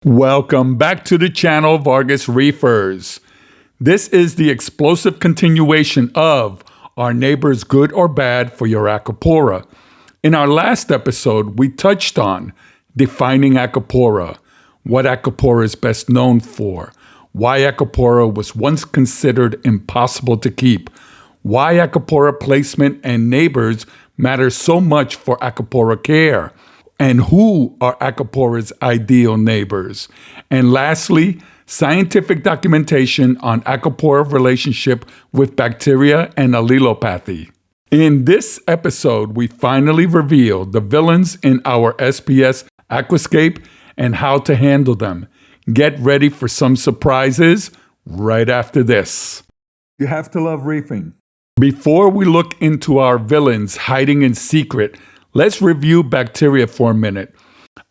Welcome back to the channel, VargasReefers. This is the explosive continuation of Are Neighbors Good or Bad for Your Acropora? In our last episode, we touched on defining Acropora, what Acropora is best known for, why Acropora was once considered impossible to keep, why Acropora placement and neighbors matter so much for Acropora care, and who are Acropora's ideal neighbors. And lastly, scientific documentation on Acropora relationship with bacteria and allelopathy. In this episode, we finally reveal the villains in our SPS aquascape and how to handle them. Get ready for some surprises right after this. You have to love reefing. Before we look into our villains hiding in secret, let's review bacteria for a minute.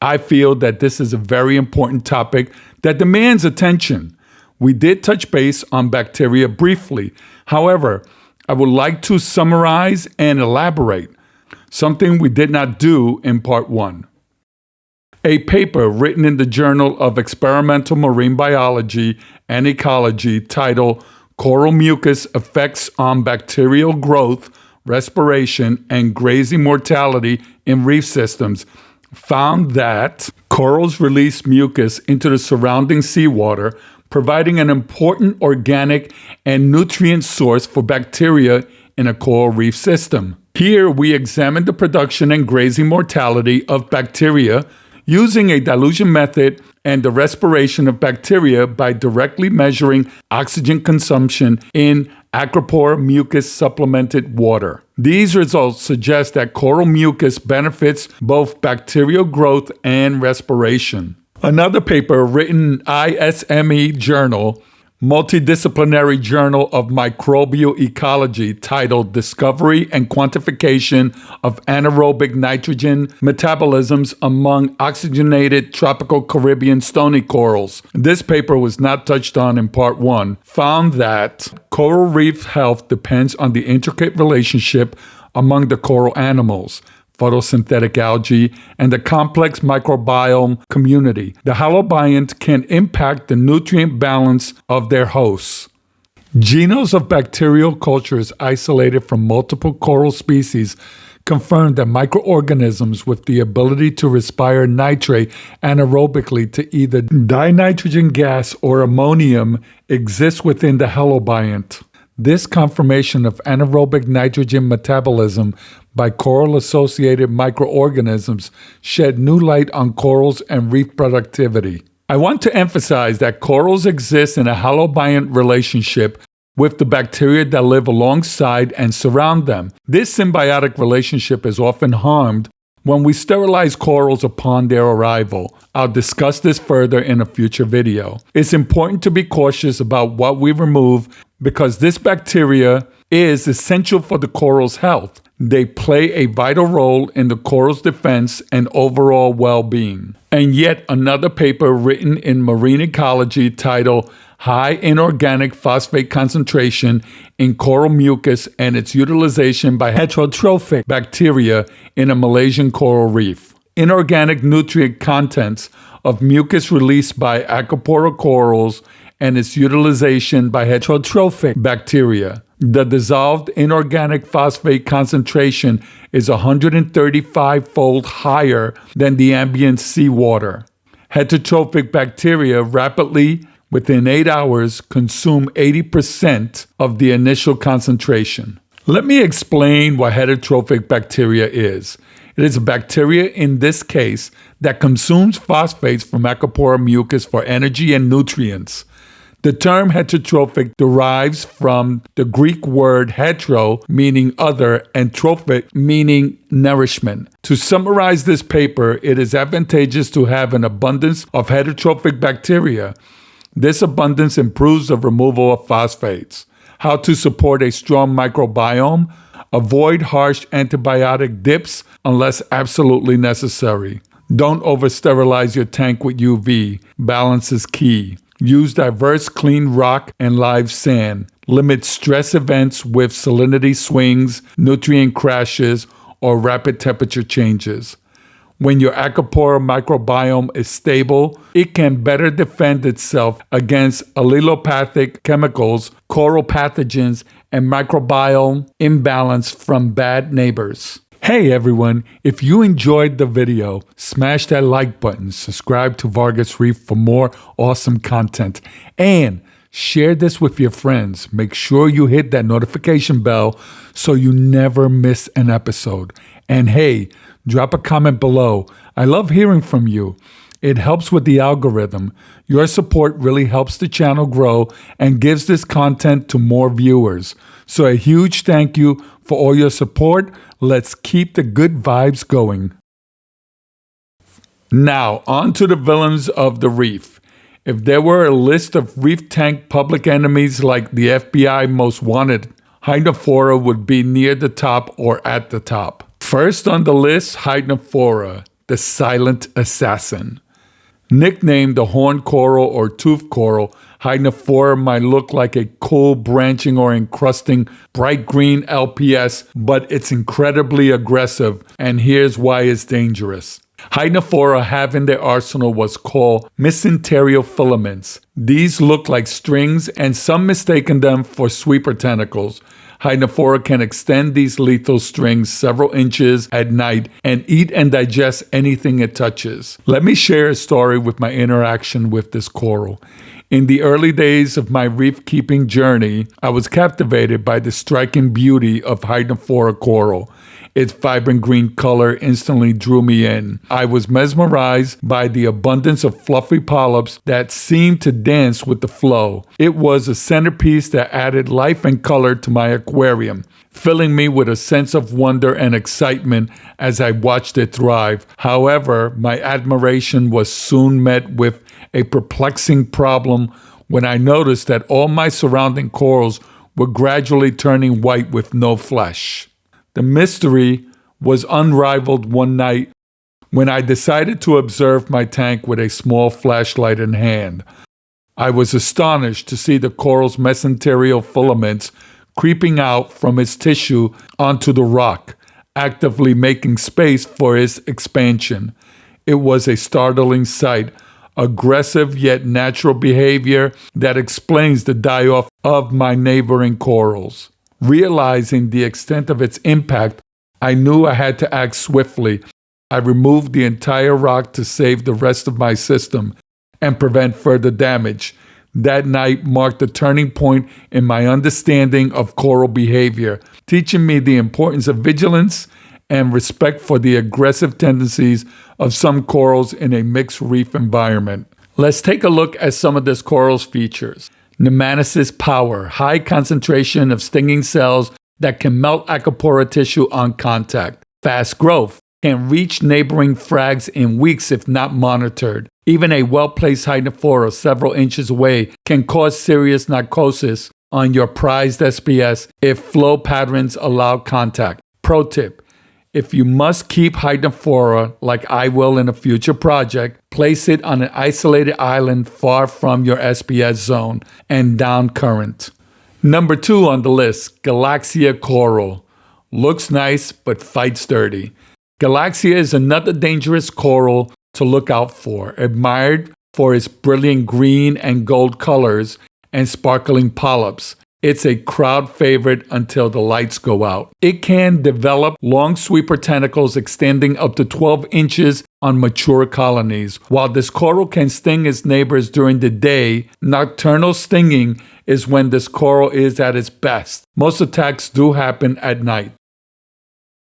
I feel that this is a very important topic that demands attention. We did touch base on bacteria briefly. However, I would like to summarize and elaborate, something we did not do in part 1. A paper written in the Journal of Experimental Marine Biology and Ecology titled Coral Mucus Effects on Bacterial Growth, Respiration, and Grazing Mortality in Reef Systems found that corals release mucus into the surrounding seawater, providing an important organic and nutrient source for bacteria in a coral reef system. Here we examined the production and grazing mortality of bacteria using a dilution method and the respiration of bacteria by directly measuring oxygen consumption in Acropora mucus supplemented water. These results suggest that coral mucus benefits both bacterial growth and respiration. Another paper written in ISME Journal, Multidisciplinary Journal of Microbial Ecology, titled Discovery and Quantification of Anaerobic Nitrogen Metabolisms Among Oxygenated Tropical Caribbean Stony Corals. This paper was not touched on in part 1, found that coral reef health depends on the intricate relationship among the coral animals, photosynthetic algae, and the complex microbiome community. The halobiont can impact the nutrient balance of their hosts. Genomes of bacterial cultures isolated from multiple coral species confirm that microorganisms with the ability to respire nitrate anaerobically to either dinitrogen gas or ammonium exist within the halobiont. This confirmation of anaerobic nitrogen metabolism by coral-associated microorganisms shed new light on corals and reef productivity. I want to emphasize that corals exist in a halobiont relationship with the bacteria that live alongside and surround them. This symbiotic relationship is often harmed when we sterilize corals upon their arrival. I'll discuss this further in a future video. It's important to be cautious about what we remove because this bacteria is essential for the coral's health. They play a vital role in the coral's defense and overall well-being. And yet another paper written in Marine Ecology titled High Inorganic Phosphate Concentration in Coral Mucus and Its Utilization by Heterotrophic Bacteria in a Malaysian Coral Reef. Inorganic nutrient contents of mucus released by Acropora corals and its utilization by heterotrophic bacteria. The dissolved inorganic phosphate concentration is 135-fold higher than the ambient seawater. Heterotrophic bacteria rapidly, within 8 hours, consume 80% of the initial concentration. Let me explain what heterotrophic bacteria is. It is a bacteria, in this case, that consumes phosphates from Acropora mucus for energy and nutrients. The term heterotrophic derives from the Greek word hetero, meaning other, and trophic, meaning nourishment. To summarize this paper, it is advantageous to have an abundance of heterotrophic bacteria. This abundance improves the removal of phosphates. How to support a strong microbiome? Avoid harsh antibiotic dips unless absolutely necessary. Don't over-sterilize your tank with UV. Balance is key. Use diverse clean rock and live sand. Limit stress events with salinity swings, nutrient crashes, or rapid temperature changes. When your Acropora microbiome is stable, it can better defend itself against allelopathic chemicals, coral pathogens, and microbiome imbalance from bad neighbors. Hey everyone, if you enjoyed the video, smash that like button, subscribe to VargasReef for more awesome content, and share this with your friends. Make sure you hit that notification bell so you never miss an episode. And hey, drop a comment below. I love hearing from you. It helps with the algorithm. Your support really helps the channel grow and gives this content to more viewers. So a huge thank you for all your support. Let's keep the good vibes going. Now, on to the villains of the reef. If there were a list of reef tank public enemies like the FBI most wanted, Hynaphora would be near the top or at the top. First on the list, Hynaphora, the silent assassin. Nicknamed the horned coral or tooth coral, Hynaphora might look like a cool branching or encrusting bright green LPS, but it's incredibly aggressive, and here's why it's dangerous. Hynaphora have in their arsenal what's called mesenterial filaments. These look like strings, and some mistaken them for sweeper tentacles. Hynaphora can extend these lethal strings several inches at night and eat and digest anything it touches. Let me share a story with my interaction with this coral. In the early days of my reef keeping journey, I was captivated by the striking beauty of Hynaphora coral. Its vibrant green color instantly drew me in. I was mesmerized by the abundance of fluffy polyps that seemed to dance with the flow. It was a centerpiece that added life and color to my aquarium, filling me with a sense of wonder and excitement as I watched it thrive. However, my admiration was soon met with a perplexing problem when I noticed that all my surrounding corals were gradually turning white with no flesh. The mystery was unrivaled one night when I decided to observe my tank with a small flashlight in hand. I was astonished to see the coral's mesenterial filaments creeping out from its tissue onto the rock, actively making space for its expansion. It was a startling sight, aggressive yet natural behavior that explains the die-off of my neighboring corals. Realizing the extent of its impact, I knew I had to act swiftly. I removed the entire rock to save the rest of my system and prevent further damage. That night marked a turning point in my understanding of coral behavior, teaching me the importance of vigilance and respect for the aggressive tendencies of some corals in a mixed reef environment. Let's take a look at some of this coral's features. Nematocyst power, high concentration of stinging cells that can melt Acropora tissue on contact. Fast growth, can reach neighboring frags in weeks if not monitored. Even a well-placed Hynaphora several inches away can cause serious narcosis on your prized SPS if flow patterns allow contact. Pro tip: if you must keep Hynaphora, like I will in a future project, place it on an isolated island far from your SPS zone and down current. Number 2 on the list, Galaxia coral. Looks nice, but fights dirty. Galaxia is another dangerous coral to look out for, admired for its brilliant green and gold colors and sparkling polyps. It's a crowd favorite until the lights go out. It can develop long sweeper tentacles extending up to 12 inches on mature colonies. While this coral can sting its neighbors during the day, nocturnal stinging is when this coral is at its best. Most attacks do happen at night.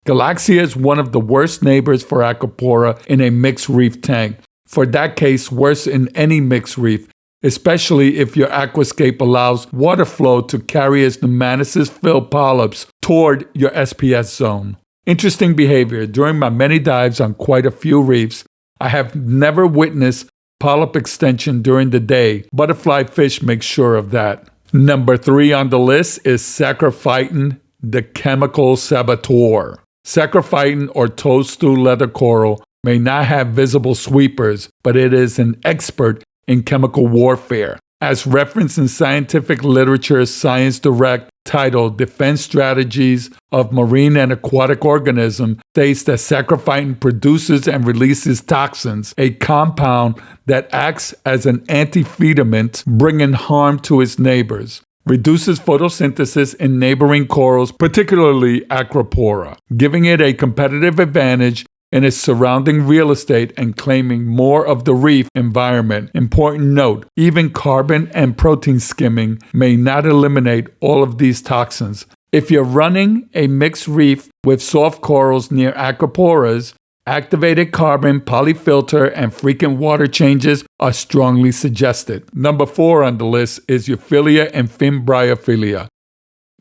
Galaxia is one of the worst neighbors for Acropora in a mixed reef tank. For that case, worse in any mixed reef, especially if your aquascape allows water flow to carry its nematocyst-filled polyps toward your SPS zone. Interesting behavior. During my many dives on quite a few reefs, I have never witnessed polyp extension during the day. Butterfly fish make sure of that. Number 3 on the list is Saprophyton, the chemical saboteur. Saprophyton or toadstool leather coral may not have visible sweepers, but it is an expert in chemical warfare. As referenced in scientific literature, Science Direct, titled Defense Strategies of Marine and Aquatic Organisms, states that saprophyton produces and releases toxins, a compound that acts as an antiphediment, bringing harm to its neighbors. Reduces photosynthesis in neighboring corals, particularly Acropora, giving it a competitive advantage in its surrounding real estate and claiming more of the reef environment. Important note, even carbon and protein skimming may not eliminate all of these toxins. If you're running a mixed reef with soft corals near Acroporas, activated carbon, polyfilter, and frequent water changes are strongly suggested. Number 4 on the list is Euphilia and Fimbriophilia,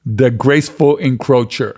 the graceful encroacher.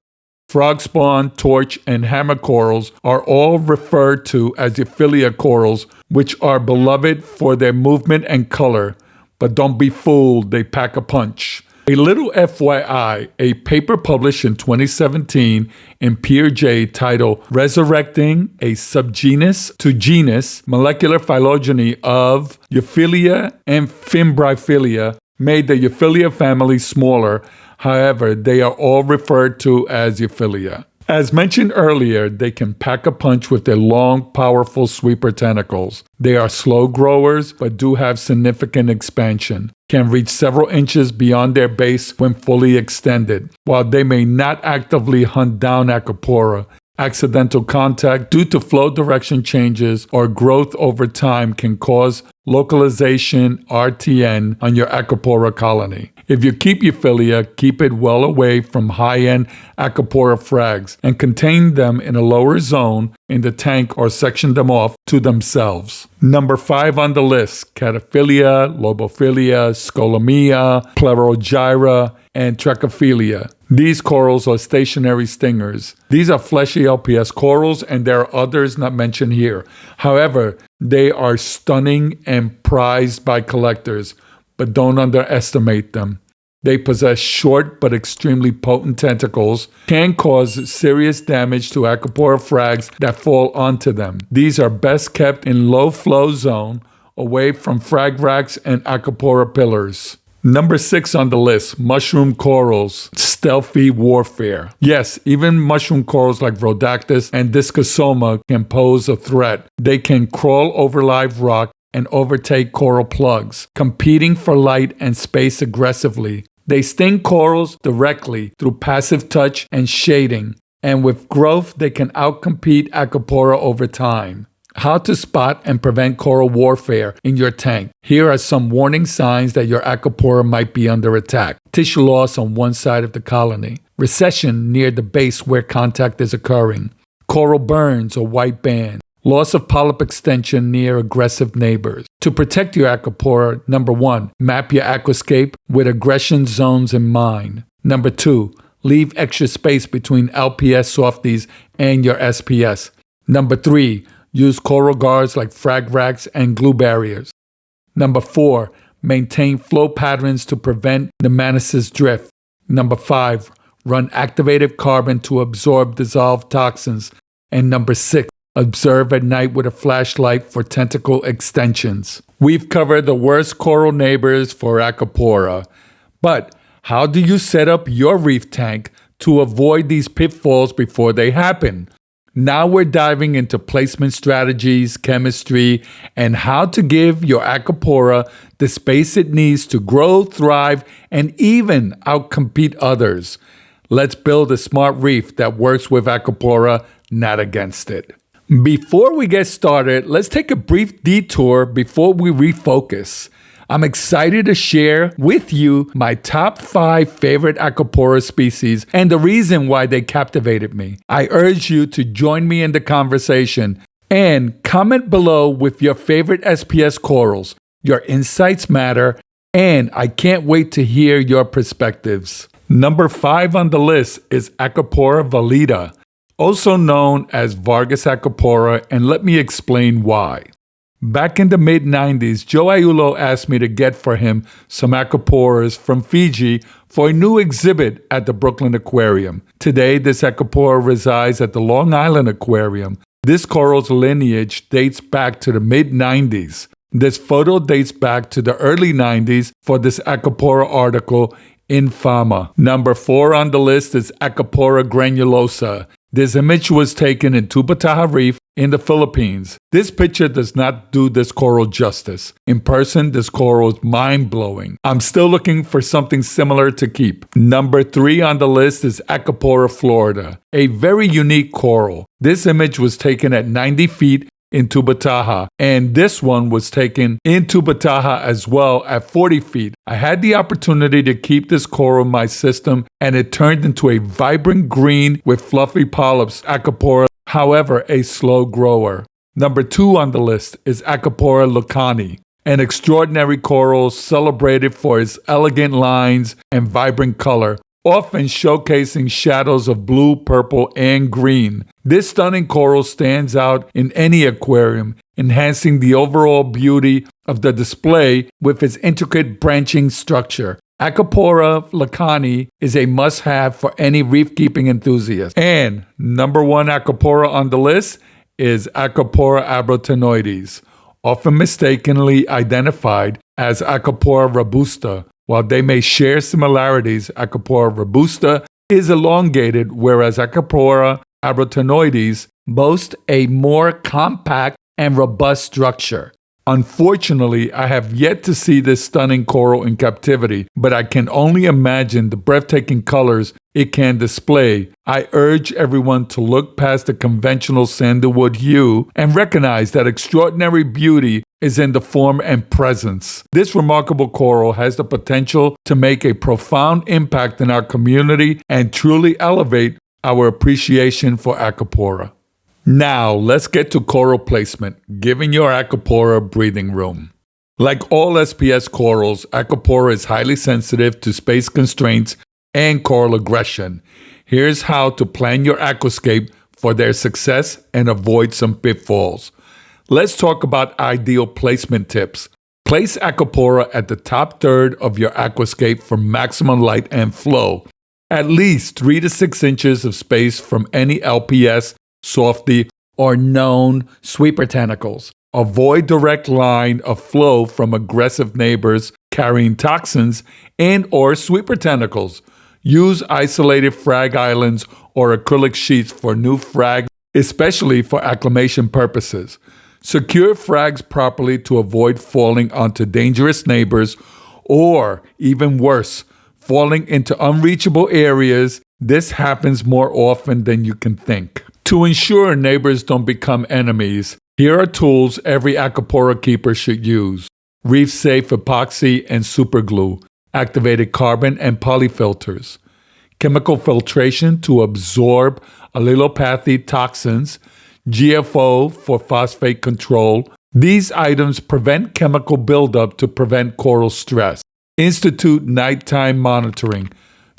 Frog spawn, torch, and hammer corals are all referred to as Euphilia corals, which are beloved for their movement and color. But don't be fooled, they pack a punch. A little FYI, a paper published in 2017 in Peer J titled Resurrecting a Subgenus to Genus Molecular Phylogeny of Euphilia and Fimbriophilia made the Euphilia family smaller. However, they are all referred to as Euphilia. As mentioned earlier, they can pack a punch with their long, powerful sweeper tentacles. They are slow growers, but do have significant expansion, can reach several inches beyond their base when fully extended. While they may not actively hunt down Acropora, accidental contact due to flow direction changes or growth over time can cause localization RTN on your Acropora colony. If you keep Euphilia, keep it well away from high-end Acropora frags and contain them in a lower zone in the tank or section them off to themselves. Number 5 on the list, Cataphilia, Lobophilia, Scolomia, Plerogyra, and Trichophilia. These corals are stationary stingers. These are fleshy LPS corals, and there are others not mentioned here. However, they are stunning and prized by collectors, but don't underestimate them. They possess short but extremely potent tentacles, can cause serious damage to Acropora frags that fall onto them. These are best kept in low flow zone, away from frag racks and Acropora pillars. Number 6 on the list, mushroom corals, stealthy warfare. Yes, even mushroom corals like Rhodactis and Discosoma can pose a threat. They can crawl over live rock and overtake coral plugs, competing for light and space aggressively. They sting corals directly through passive touch and shading, and with growth they can outcompete Acropora over time. How to spot and prevent coral warfare in your tank. Here are some warning signs that your Acropora might be under attack. Tissue loss on one side of the colony. Recession near the base where contact is occurring. Coral burns or white band. Loss of polyp extension near aggressive neighbors. To protect your Acropora, number 1, map your aquascape with aggression zones in mind. Number 2, leave extra space between LPS softies and your SPS. Number 3, use coral guards like frag racks and glue barriers. Number 4, maintain flow patterns to prevent nematocyst drift. Number 5, run activated carbon to absorb dissolved toxins. And number 6, observe at night with a flashlight for tentacle extensions. We've covered the worst coral neighbors for Acropora, but how do you set up your reef tank to avoid these pitfalls before they happen? Now we're diving into placement strategies, chemistry, and how to give your Acropora the space it needs to grow, thrive, and even outcompete others. Let's build a smart reef that works with Acropora, not against it. Before we get started, let's take a brief detour before we refocus. I'm excited to share with you my top 5 favorite Acropora species and the reason why they captivated me. I urge you to join me in the conversation and comment below with your favorite SPS corals. Your insights matter, and I can't wait to hear your perspectives. Number 5 on the list is Acropora valida, also known as Vargas Acropora, and let me explain why. Back in the mid-90s, Joe Aiulo asked me to get for him some Acroporas from Fiji for a new exhibit at the Brooklyn Aquarium. Today, this Acropora resides at the Long Island Aquarium. This coral's lineage dates back to the mid-90s. This photo dates back to the early 90s for this Acropora article infama. Number 4 on the list is Acropora Granulosa. This image was taken in Tubataha Reef in the Philippines. This picture does not do this coral justice. In person, this coral is mind-blowing. I'm still looking for something similar to keep. Number 3 on the list is Acropora Florida, a very unique coral. This image was taken at 90 feet in Tubataha, and this one was taken in Tubataha as well at 40 feet. I had the opportunity to keep this coral in my system, and it turned into a vibrant green with fluffy polyps, Acropora, however, a slow grower. Number 2 on the list is Acropora lucani, an extraordinary coral celebrated for its elegant lines and vibrant color, often showcasing shadows of blue, purple, and green. This stunning coral stands out in any aquarium, enhancing the overall beauty of the display with its intricate branching structure. Acropora lucani is a must-have for any reef-keeping enthusiast. And number 1 Acropora on the list is Acropora abrotanoides, often mistakenly identified as Acropora robusta. While they may share similarities, Acropora robusta is elongated, whereas Acropora abrotanoides boast a more compact and robust structure. Unfortunately, I have yet to see this stunning coral in captivity, but I can only imagine the breathtaking colors it can display. I urge everyone to look past the conventional sandalwood hue and recognize that extraordinary beauty is in the form and presence. This remarkable coral has the potential to make a profound impact in our community and truly elevate our appreciation for Acropora. Now, let's get to coral placement, giving your Acropora breathing room. Like all SPS corals, Acropora is highly sensitive to space constraints and coral aggression. Here's how to plan your aquascape for their success and avoid some pitfalls. Let's talk about ideal placement tips. Place Acropora at the top third of your aquascape for maximum light and flow. At least 3 to 6 inches of space from any LPS, softy, or known sweeper tentacles. Avoid direct line of flow from aggressive neighbors carrying toxins and or sweeper tentacles. Use isolated frag islands or acrylic sheets for new frag, especially for acclimation purposes. Secure frags properly to avoid falling onto dangerous neighbors or, even worse, falling into unreachable areas. This happens more often than you can think. To ensure neighbors don't become enemies, here are tools every Acropora keeper should use. Reef-safe epoxy and superglue, activated carbon and polyfilters, chemical filtration to absorb allelopathy toxins, GFO for phosphate control. These items prevent chemical buildup to prevent coral stress. Institute nighttime monitoring.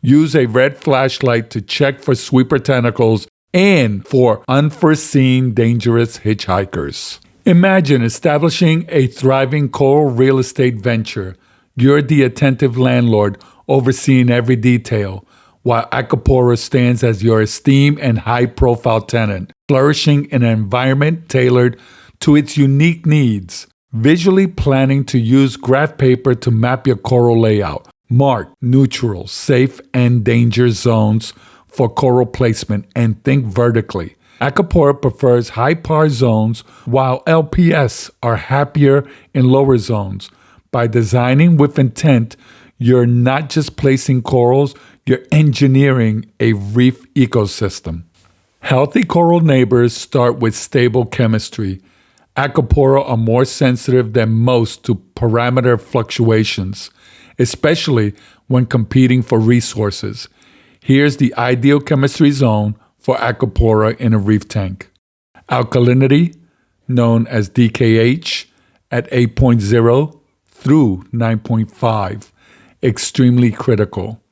Use a red flashlight to check for sweeper tentacles and for unforeseen dangerous hitchhikers. Imagine establishing a thriving coral real estate venture. You're the attentive landlord overseeing every detail, while Acropora stands as your esteemed and high-profile tenant, flourishing in an environment tailored to its unique needs. Visually planning to use graph paper to map your coral layout. Mark neutral, safe, and danger zones for coral placement and think vertically. Acropora prefers high par zones while LPS are happier in lower zones. By designing with intent, you're not just placing corals, you're engineering a reef ecosystem. Healthy coral neighbors start with stable chemistry. Acropora are more sensitive than most to parameter fluctuations, especially when competing for resources. Here's the ideal chemistry zone for Acropora in a reef tank. Alkalinity, known as DKH, at 8.0 through 9.5, extremely critical.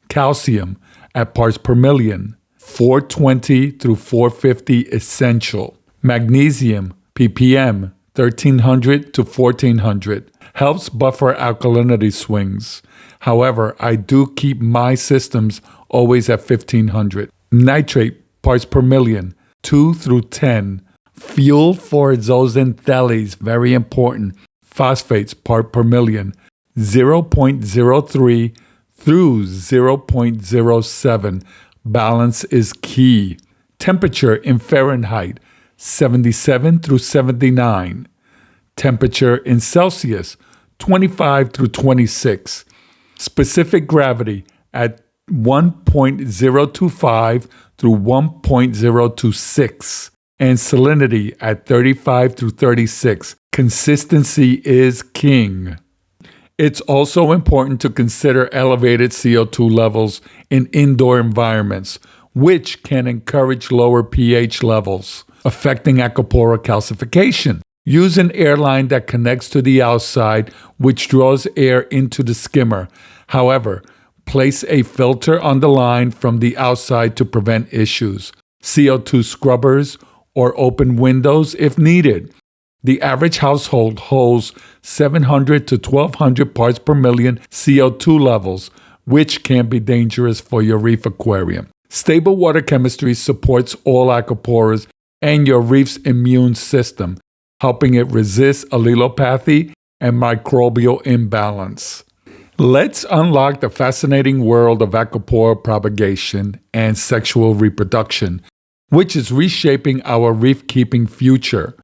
Calcium at parts per million, 420 through 450, essential. Magnesium, ppm, 1300 to 1400, helps buffer alkalinity swings. However, I do keep my systems always at 1500. Nitrate, parts per million, 2 through 10. Fuel for zooxanthellae, very important. Phosphates, part per million, 0.03 through 0.07. Balance is key. Temperature in Fahrenheit, 77 through 79. Temperature in Celsius, 25 through 26. Specific gravity at 1.025 through 1.026. And salinity at 35 through 36. Consistency is king. It's also important to consider elevated CO2 levels in indoor environments, which can encourage lower pH levels, affecting Acropora calcification. Use an air line that connects to the outside, which draws air into the skimmer. However, place a filter on the line from the outside to prevent issues. CO2 scrubbers or open windows if needed. The average household holds 700 to 1200 parts per million CO2 levels, which can be dangerous for your reef aquarium. Stable water chemistry supports all acroporas and your reef's immune system, helping it resist allelopathy and microbial imbalance. Let's unlock the fascinating world of Acropora propagation and sexual reproduction, which is reshaping our reef-keeping future.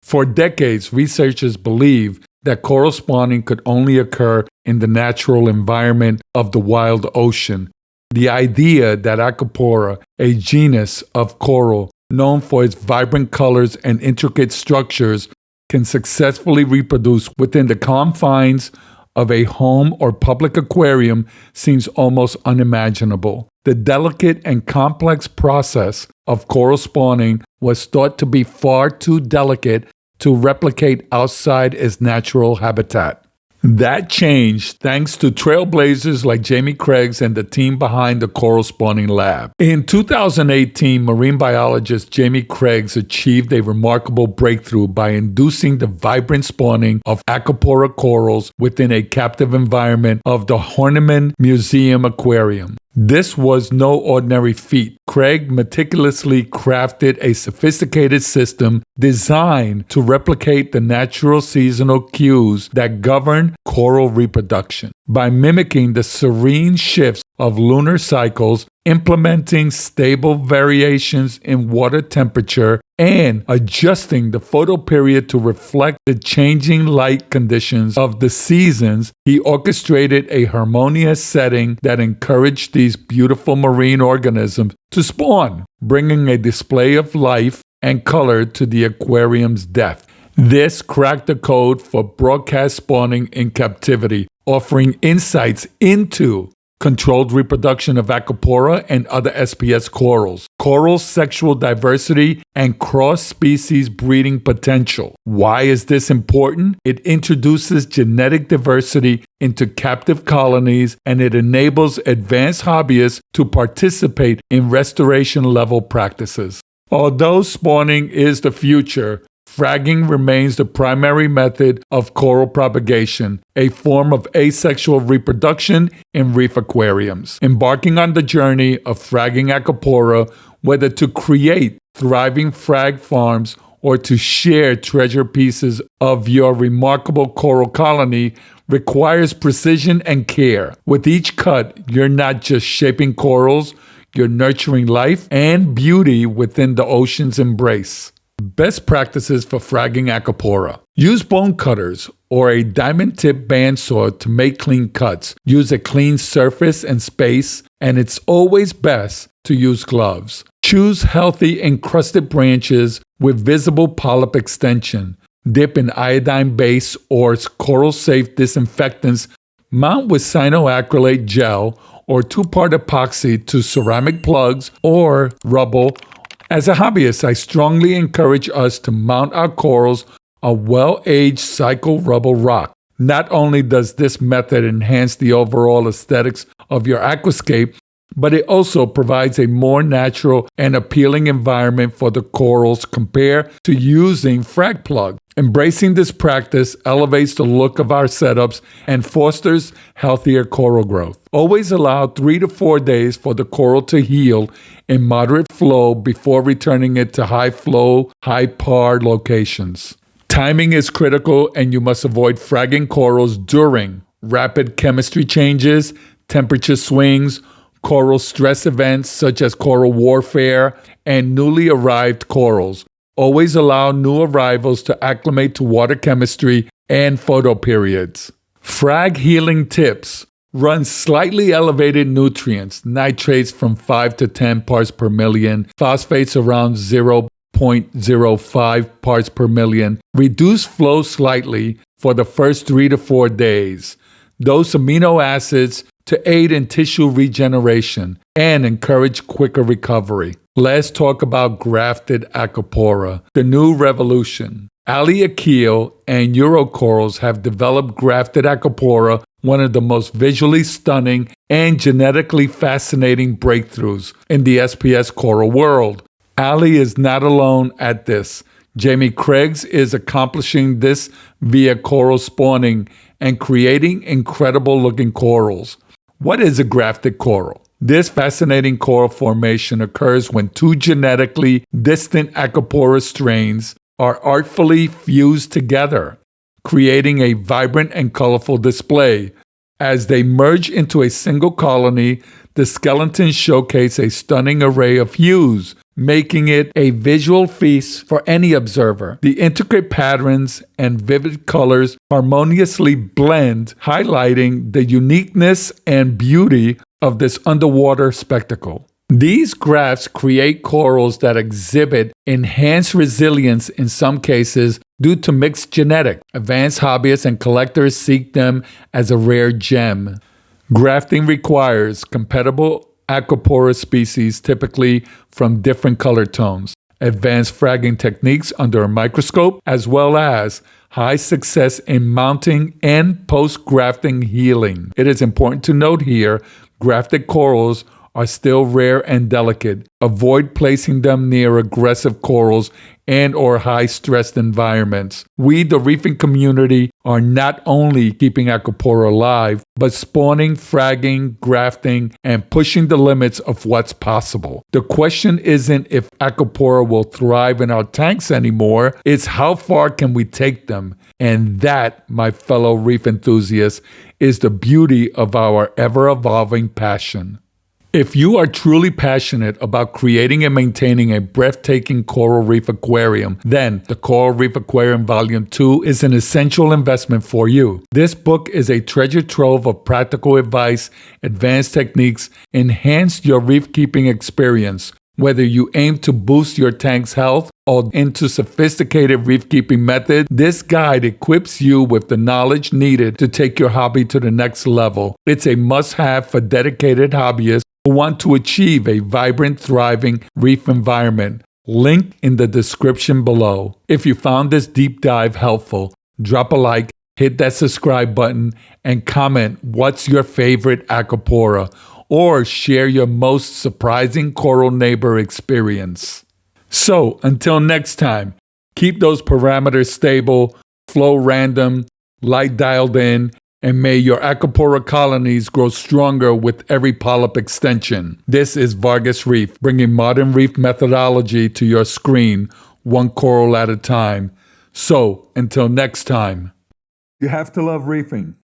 For decades, researchers believed that coral spawning could only occur in the natural environment of the wild ocean. The idea that Acropora, a genus of coral known for its vibrant colors and intricate structures, can successfully reproduce within the confines of a home or public aquarium seems almost unimaginable. The delicate and complex process of coral spawning was thought to be far too delicate to replicate outside its natural habitat. That changed thanks to trailblazers like Jamie Craig's and the team behind the Coral Spawning Lab. In 2018, marine biologist Jamie Craig's achieved a remarkable breakthrough by inducing the vibrant spawning of Acropora corals within a captive environment of the Horniman Museum Aquarium. This was no ordinary feat. Craig meticulously crafted a sophisticated system designed to replicate the natural seasonal cues that govern coral reproduction. By mimicking the serene shifts of lunar cycles, implementing stable variations in water temperature, and adjusting the photoperiod to reflect the changing light conditions of the seasons, he orchestrated a harmonious setting that encouraged these beautiful marine organisms to spawn, bringing a display of life and color to the aquarium's depth. This cracked the code for broadcast spawning in captivity, offering insights into controlled reproduction of Acropora and other SPS corals, coral sexual diversity, and cross-species breeding potential. Why is this important? It introduces genetic diversity into captive colonies, and it enables advanced hobbyists to participate in restoration-level practices. Although spawning is the future, fragging remains the primary method of coral propagation, a form of asexual reproduction in reef aquariums. Embarking on the journey of fragging Acropora, whether to create thriving frag farms or to share treasure pieces of your remarkable coral colony, requires precision and care. With each cut, you're not just shaping corals, you're nurturing life and beauty within the ocean's embrace. Best practices for fragging Acropora. Use bone cutters or a diamond-tip bandsaw to make clean cuts. Use a clean surface and space, and it's always best to use gloves. Choose healthy encrusted branches with visible polyp extension. Dip in iodine base or coral-safe disinfectants. Mount with cyanoacrylate gel or 2-part epoxy to ceramic plugs or rubble. As a hobbyist, I strongly encourage us to mount our corals on well-aged cycle rubble rock. Not only does this method enhance the overall aesthetics of your aquascape, but it also provides a more natural and appealing environment for the corals compared to using frag plug. Embracing this practice elevates the look of our setups and fosters healthier coral growth. Always allow 3 to 4 days for the coral to heal in moderate flow before returning it to high flow, high par locations. Timing is critical, and you must avoid fragging corals during rapid chemistry changes, temperature swings, coral stress events such as coral warfare, and newly arrived corals. Always allow new arrivals to acclimate to water chemistry and photoperiods. Frag healing tips. Run slightly elevated nutrients, nitrates from 5 to 10 parts per million, phosphates around 0.05 parts per million. Reduce flow slightly for the first 3 to 4 days. Dose amino acids to aid in tissue regeneration and encourage quicker recovery. Let's talk about grafted Acropora, the new revolution. Ali Akil and Eurocorals have developed grafted Acropora, one of the most visually stunning and genetically fascinating breakthroughs in the SPS coral world. Ali is not alone at this. Jamie Craigs is accomplishing this via coral spawning and creating incredible-looking corals. What is a grafted coral? This fascinating coral formation occurs when two genetically distant Acropora strains are artfully fused together, creating a vibrant and colorful display. As they merge into a single colony, the skeletons showcase a stunning array of hues, making it a visual feast for any observer. The intricate patterns and vivid colors harmoniously blend, highlighting the uniqueness and beauty of this underwater spectacle. These grafts create corals that exhibit enhanced resilience in some cases due to mixed genetics. Advanced hobbyists and collectors seek them as a rare gem. Grafting requires compatible Acropora species, typically from different color tones, advanced fragging techniques under a microscope, as well as high success in mounting and post-grafting healing. It is important to note here, grafted corals are still rare and delicate. Avoid placing them near aggressive corals and or high-stressed environments. We, the reefing community, are not only keeping Acropora alive, but spawning, fragging, grafting, and pushing the limits of what's possible. The question isn't if Acropora will thrive in our tanks anymore, it's how far can we take them? And that, my fellow reef enthusiasts, is the beauty of our ever-evolving passion. If you are truly passionate about creating and maintaining a breathtaking coral reef aquarium, then the Coral Reef Aquarium Volume 2 is an essential investment for you. This book is a treasure trove of practical advice, advanced techniques, enhance your reef keeping experience. Whether you aim to boost your tank's health or into sophisticated reef keeping methods, this guide equips you with the knowledge needed to take your hobby to the next level. It's a must-have for dedicated hobbyists who want to achieve a vibrant, thriving reef environment. Link in the description below. If you found this deep dive helpful, drop a like, hit that subscribe button, and comment what's your favorite Acropora, or share your most surprising coral neighbor experience. So, until next time, keep those parameters stable, flow random, light dialed in, and may your Acropora colonies grow stronger with every polyp extension. This is VargasReef, bringing modern reef methodology to your screen, one coral at a time. So, until next time. You have to love reefing.